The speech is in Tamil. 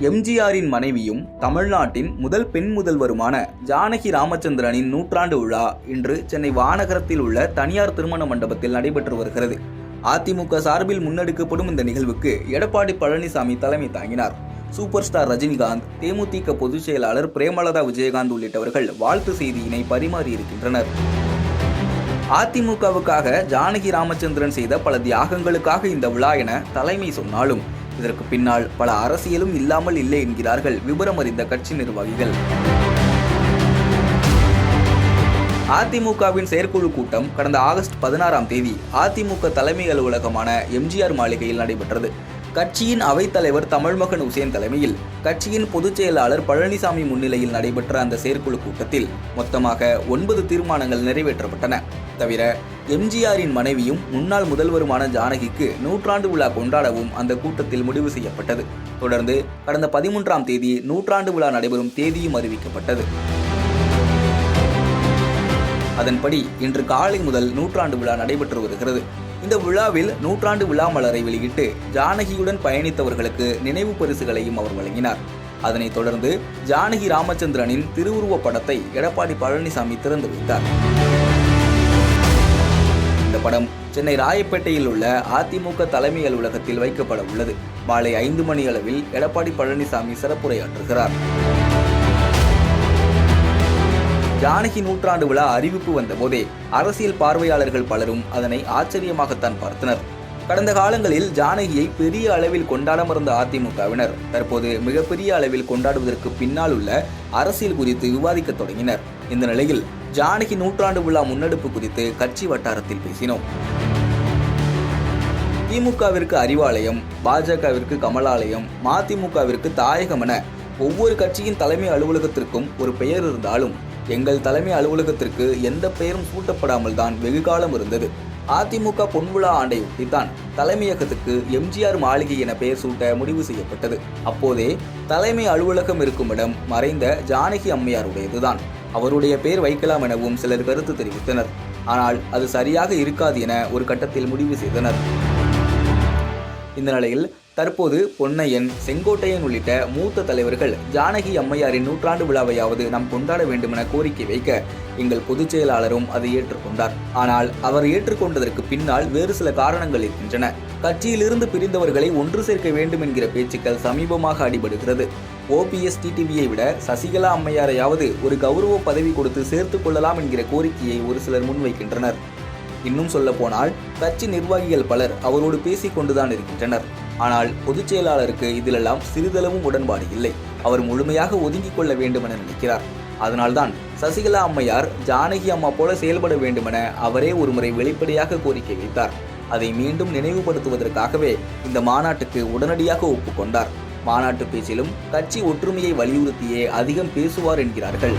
எம்ஜிஆரின் மனைவியும் தமிழ்நாட்டின் முதல் பெண் முதல்வருமான ஜானகி ராமச்சந்திரனின் நூற்றாண்டு விழா இன்று சென்னை வானகரத்தில் உள்ள தனியார் திருமண மண்டபத்தில் நடைபெற்று வருகிறது. அதிமுக சார்பில் முன்னெடுக்கப்படும் இந்த நிகழ்வுக்கு எடப்பாடி பழனிசாமி தலைமை தாங்கினார். சூப்பர் ஸ்டார் ரஜினிகாந்த், தேமுதிக பொதுச் செயலாளர் பிரேமலதா விஜயகாந்த் உள்ளிட்டவர்கள் வாழ்த்து செய்தியினை பரிமாறியிருக்கின்றனர். அதிமுகவுக்காக ஜானகி ராமச்சந்திரன் செய்த பல தியாகங்களுக்காக இந்த விழா என தலைமை சொன்னாலும் இதற்கு பின்னால் பல அரசியலும் இல்லாமல் இல்லை என்கிறார்கள் விபரம் அறிந்த கட்சி நிர்வாகிகள். அதிமுகவின் செயற்குழு கூட்டம் கடந்த ஆகஸ்ட் 16ஆம் தேதி அதிமுக தலைமை அலுவலகமான எம்ஜிஆர் மாளிகையில் நடைபெற்றது. கட்சியின் அவைத்தலைவர் தமிழ்மகன் உசேன் தலைமையில் கட்சியின் பொதுச் செயலாளர் பழனிசாமி முன்னிலையில் நடைபெற்ற அந்த செயற்குழு கூட்டத்தில் மொத்தமாக 9 தீர்மானங்கள் நிறைவேற்றப்பட்டன. தவிர எம்ஜிஆரின் மனைவியும் முன்னாள் முதல்வருமான ஜானகிக்கு நூற்றாண்டு விழா கொண்டாடவும் அந்த கூட்டத்தில் முடிவு செய்யப்பட்டது. தொடர்ந்து கடந்த 13ஆம் தேதி நூற்றாண்டு விழா நடைபெறும் தேதியும் அறிவிக்கப்பட்டது. அதன்படி இன்று காலை முதல் நூற்றாண்டு விழா நடைபெற்று வருகிறது. இந்த விழாவில் நூற்றாண்டு விழா மலரை வெளியிட்டு ஜானகியுடன் பயணித்தவர்களுக்கு நினைவு பரிசுகளையும் அவர் வழங்கினார். அதனைத் தொடர்ந்து ஜானகி ராமச்சந்திரனின் திருவுருவப் படத்தை எடப்பாடி பழனிசாமி திறந்து வைத்தார். இந்த படம் சென்னை ராயப்பேட்டையில் உள்ள அதிமுக தலைமை அலுவலகத்தில் வைக்கப்பட உள்ளது. மாலை 5 மணி அளவில் எடப்பாடி பழனிசாமி சிறப்புரையாற்றுகிறார். ஜானகி நூற்றாண்டு விழா அறிவிப்பு வந்தபோதே அரசியல் பார்வையாளர்கள் பலரும் அதனை ஆச்சரியமாகத்தான் பார்த்தனர். கடந்த காலங்களில் ஜானகியை பெரிய அளவில் கொண்டாட மறந்த அதிமுகவினர் தற்போது மிகப்பெரிய அளவில் கொண்டாடுவதற்கு பின்னால் உள்ள அரசியல் குறித்து விவாதிக்க தொடங்கினர். இந்த நிலையில் ஜானகி நூற்றாண்டு விழா முன்னெடுப்பு குறித்து கட்சி வட்டாரத்தில் பேசினோம். திமுகவிற்கு அறிவாலயம், பாஜகவிற்கு கமலாலயம், மதிமுகவிற்கு தாயகம் என ஒவ்வொரு கட்சியின் தலைமை அலுவலகத்திற்கும் ஒரு பெயர் இருந்தாலும் எங்கள் தலைமை அலுவலகத்திற்கு எந்த பெயரும் சூட்டப்படாமல் தான் வெகு காலம் இருந்தது. அதிமுக பொன்விழா ஆண்டையொட்டித்தான் தலைமையகத்துக்கு எம்ஜிஆர் மாளிகை என பெயர் சூட்ட முடிவு செய்யப்பட்டது. அப்போதே தலைமை அலுவலகம் இருக்கும் இடம் மறைந்த ஜானகி அம்மையாருடையதுதான். அவருடைய பெயர் வைக்கலாம் எனவும் சிலர் கருத்து தெரிவித்தனர். ஆனால் அது சரியாக இருக்காது என ஒரு கட்டத்தில் முடிவு செய்தனர். இந்த நிலையில் தற்போது பொன்னையன், செங்கோட்டையன் உள்ளிட்ட மூத்த தலைவர்கள் ஜானகி அம்மையாரின் நூற்றாண்டு விழாவையாவது நாம் கொண்டாட வேண்டும் என கோரிக்கை வைக்க எங்கள் பொதுச் செயலாளரும் அதை ஏற்றுக்கொண்டார். ஆனால் அவர் ஏற்றுக்கொண்டதற்கு பின்னால் வேறு சில காரணங்கள் இருக்கின்றன. கட்சியிலிருந்து பிரிந்தவர்களை ஒன்று சேர்க்க வேண்டும் என்கிற பேச்சுக்கள் சமீபமாக அடிபடுகிறது. OPS டிடிவியை விட சசிகலா அம்மையாரையாவது ஒரு கௌரவ பதவி கொடுத்து சேர்த்துக் கொள்ளலாம் என்கிற கோரிக்கையை ஒரு சிலர் முன்வைக்கின்றனர். இன்னும் சொல்ல போனால் கட்சி நிர்வாகிகள் பலர் அவரோடு பேசிக் கொண்டுதான் இருக்கின்றனர். ஆனால் பொதுச் செயலாளருக்கு இதிலெல்லாம் சிறிதளவும் உடன்பாடு இல்லை. அவர் முழுமையாக ஒதுங்கிக் கொள்ள வேண்டும் என நினைக்கிறார். அதனால்தான் சசிகலா அம்மையார் ஜானகி அம்மா போல செயல்பட வேண்டும் என அவரே ஒருமுறை வெளிப்படையாக கோரிக்கை வைத்தார். அதை மீண்டும் நினைவுபடுத்துவதற்காகவே இந்த மாநாட்டுக்கு உடனடியாக ஒப்புக்கொண்டார். மாநாட்டு பேச்சிலும் கட்சி ஒற்றுமையை வலியுறுத்தியே அதிகம் பேசுவார் என்கிறார்கள்.